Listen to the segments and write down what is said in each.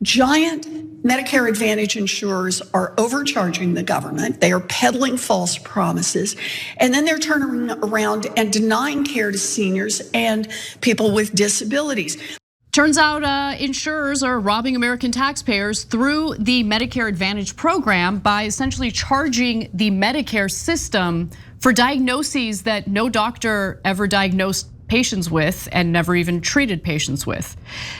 Giant Medicare Advantage insurers are overcharging the government. They are peddling false promises. And then they're turning around and denying care to seniors and people with disabilities. Turns out insurers are robbing American taxpayers through the Medicare Advantage program by essentially charging the Medicare system for diagnoses that no doctor ever diagnosed patients with and never even treated patients with.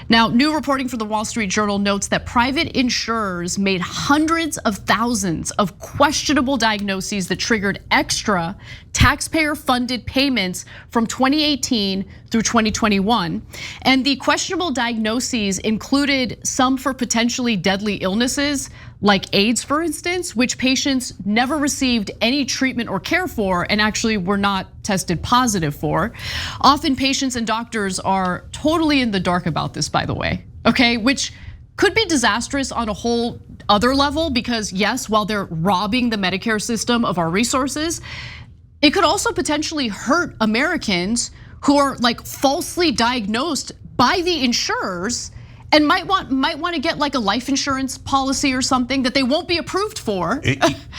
Now, new reporting from the Wall Street Journal notes that private insurers made hundreds of thousands of questionable diagnoses that triggered extra taxpayer-funded payments from 2018 through 2021. And the questionable diagnoses included some for potentially deadly illnesses, like AIDS, for instance, which patients never received any treatment or care for and actually were not tested positive for. Often patients and doctors are totally in the dark about this, by the way, okay? Which could be disastrous on a whole other level because yes, while they're robbing the Medicare system of our resources, it could also potentially hurt Americans who are like falsely diagnosed by the insurers and might want to get like a life insurance policy or something that they won't be approved for.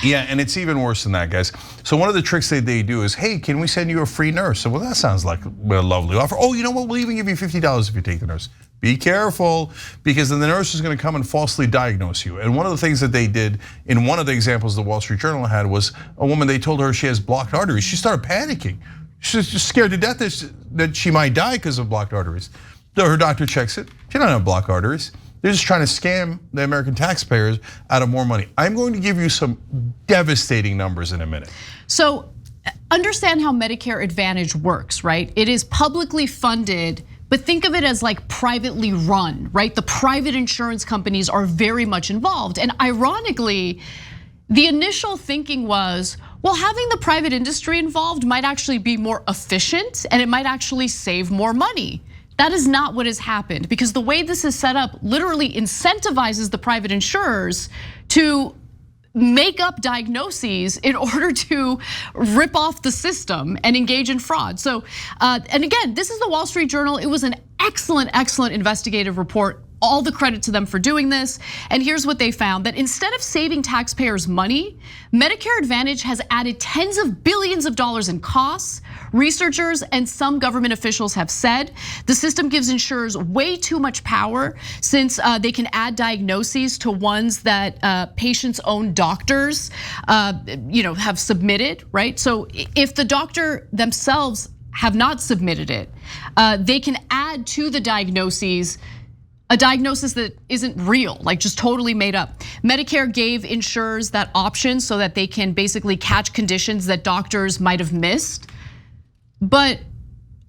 Yeah, and it's even worse than that, guys. So one of the tricks that they do is, hey, can we send you a free nurse? So, well, that sounds like a lovely offer. Oh, you know what? We'll even give you $50 if you take the nurse. Be careful, because then the nurse is gonna come and falsely diagnose you. And one of the things that they did in one of the examples the Wall Street Journal had was a woman, they told her she has blocked arteries. She started panicking. She's just scared to death that she might die because of blocked arteries. Her doctor checks it. She doesn't have blocked arteries. They're just trying to scam the American taxpayers out of more money. I'm going to give you some devastating numbers in a minute. So understand how Medicare Advantage works, right? It is publicly funded, but think of it as like privately run, right? The private insurance companies are very much involved. And ironically, the initial thinking was, well, having the private industry involved might actually be more efficient and it might actually save more money. That is not what has happened, because the way this is set up literally incentivizes the private insurers to make up diagnoses in order to rip off the system and engage in fraud. So, and again, this is the Wall Street Journal. It was an excellent investigative report. All the credit to them for doing this. And here's what they found, that instead of saving taxpayers money, Medicare Advantage has added tens of billions of dollars in costs. Researchers and some government officials have said the system gives insurers way too much power, since they can add diagnoses to ones that patients' own doctors have submitted, right? So if the doctor themselves have not submitted it, they can add to the diagnoses a diagnosis that isn't real, like just totally made up. Medicare gave insurers that option so that they can basically catch conditions that doctors might have missed. But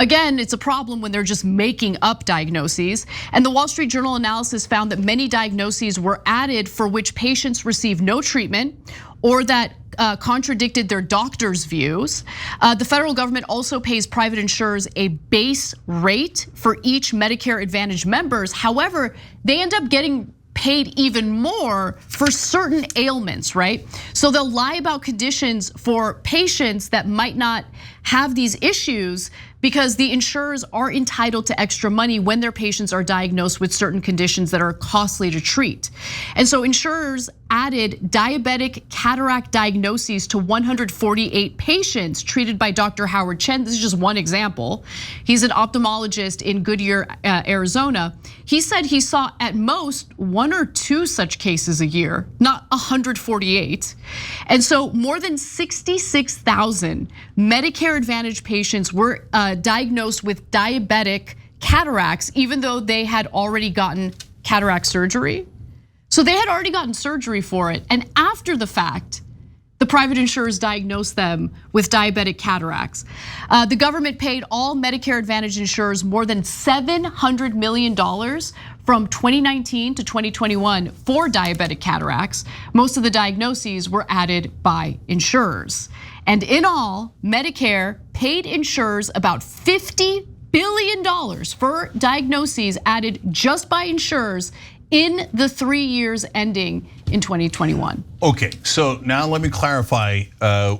again, it's a problem when they're just making up diagnoses. And the Wall Street Journal analysis found that many diagnoses were added for which patients received no treatment or that contradicted their doctor's views. The federal government also pays private insurers a base rate for each Medicare Advantage members. However, they end up getting paid even more for certain ailments, right? So they'll lie about conditions for patients that might not have these issues because the insurers are entitled to extra money when their patients are diagnosed with certain conditions that are costly to treat. And so insurers added diabetic cataract diagnoses to 148 patients treated by Dr. Howard Chen. This is just one example. He's an ophthalmologist in Goodyear, Arizona. He said he saw at most 1 or 2 such cases a year, not 148. And so more than 66,000 Medicare Advantage patients were diagnosed with diabetic cataracts, even though they had already gotten cataract surgery. So they had already gotten surgery for it. And after the fact, the private insurers diagnosed them with diabetic cataracts. The government paid all Medicare Advantage insurers more than $700 million from 2019 to 2021 for diabetic cataracts. Most of the diagnoses were added by insurers. And in all, Medicare paid insurers about $50 billion for diagnoses added just by insurers in the 3 years ending in 2021. Okay, so now let me clarify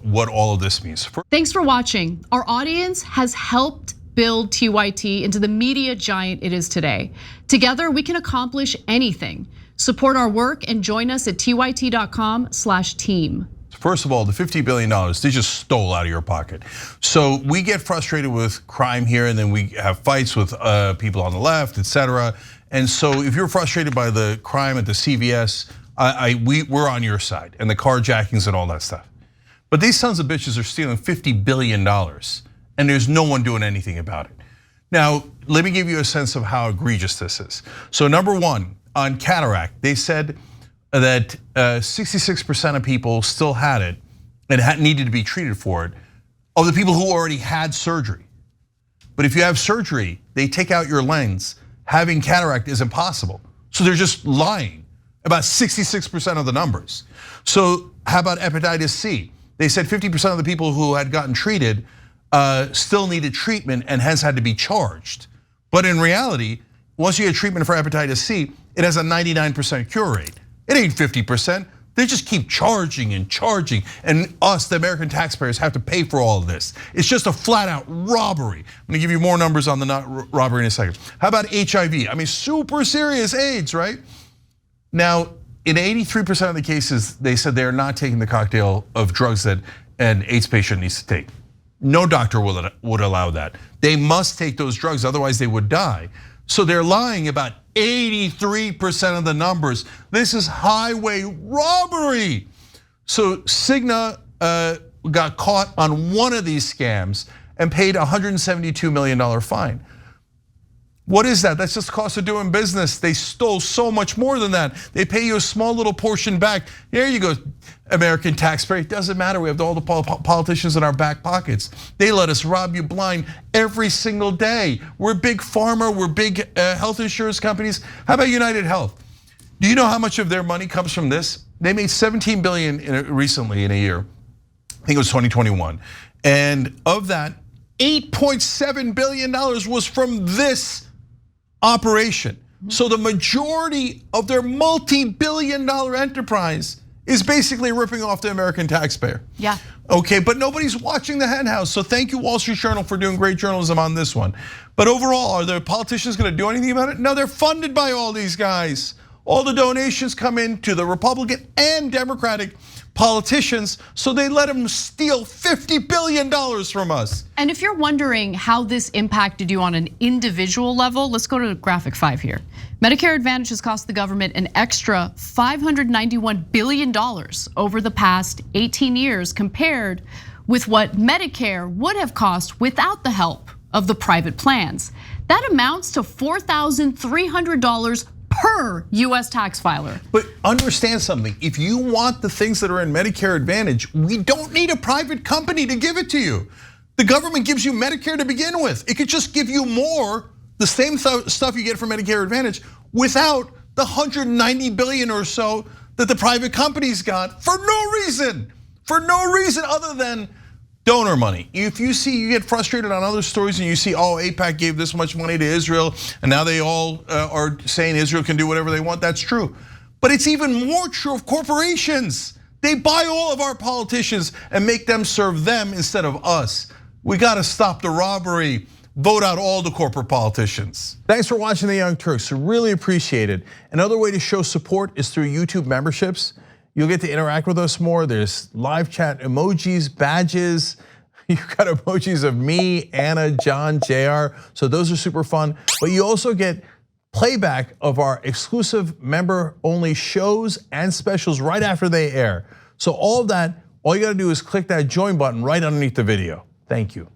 what all of this means. Thanks for watching. Our audience has helped build TYT into the media giant it is today. Together, we can accomplish anything. Support our work and join us at tyt.com/team. First of all, the $50 billion, they just stole out of your pocket. So we get frustrated with crime here, and then we have fights with people on the left, etc. And so if you're frustrated by the crime at the CVS, we're on your side, and the carjackings and all that stuff. But these sons of bitches are stealing $50 billion, and there's no one doing anything about it. Now, let me give you a sense of how egregious this is. So number one, on cataract, they said that 66% of people still had it and needed to be treated for it, of the people who already had surgery. But if you have surgery, they take out your lens. Having cataract is impossible. So they're just lying about 66% of the numbers. So how about hepatitis C? They said 50% of the people who had gotten treated still needed treatment and hence had to be charged. But in reality, once you get treatment for hepatitis C, it has a 99% cure rate. It ain't 50%. They just keep charging and charging, and us, the American taxpayers, have to pay for all of this. It's just a flat out robbery. I'm gonna give you more numbers on the robbery in a second. How about HIV? I mean, super serious AIDS, right? Now, in 83% of the cases, they said they're not taking the cocktail of drugs that an AIDS patient needs to take. No doctor would allow that. They must take those drugs, otherwise they would die. So they're lying about 83% of the numbers. This is highway robbery. So Cigna got caught on one of these scams and paid a $172 million fine. What is that? That's just the cost of doing business. They stole so much more than that. They pay you a small little portion back. There you go, American taxpayer. It doesn't matter, we have all the politicians in our back pockets. They let us rob you blind every single day. We're big pharma, we're big health insurance companies. How about United Health? Do you know how much of their money comes from this? They made $17 billion recently in a year. I think it was 2021. And of that, $8.7 billion was from this operation. So the majority of their multi-billion-dollar enterprise is basically ripping off the American taxpayer. Yeah. Okay, but nobody's watching the hen house. So thank you, Wall Street Journal, for doing great journalism on this one. But overall, are the politicians gonna do anything about it? No, they're funded by all these guys. All the donations come in to the Republican and Democratic politicians, so they let them steal $50 billion from us. And if you're wondering how this impacted you on an individual level, let's go to graphic 5 here. Medicare Advantage has cost the government an extra $591 billion over the past 18 years compared with what Medicare would have cost without the help of the private plans. That amounts to $4,300 per US tax filer. But understand something, if you want the things that are in Medicare Advantage, we don't need a private company to give it to you. The government gives you Medicare to begin with. It could just give you more, the same stuff you get from Medicare Advantage, without the $190 billion or so that the private companies got for no reason other than donor money. If you get frustrated on other stories and you see, AIPAC gave this much money to Israel and now they all are saying Israel can do whatever they want, that's true. But it's even more true of corporations. They buy all of our politicians and make them serve them instead of us. We gotta stop the robbery. Vote out all the corporate politicians. Thanks for watching The Young Turks, really appreciate it. Another way to show support is through YouTube memberships. You'll get to interact with us more. There's live chat emojis, badges. You've got emojis of me, Anna, John, JR. So those are super fun. But you also get playback of our exclusive member-only shows and specials right after they air. So all of that, all you gotta do is click that join button right underneath the video. Thank you.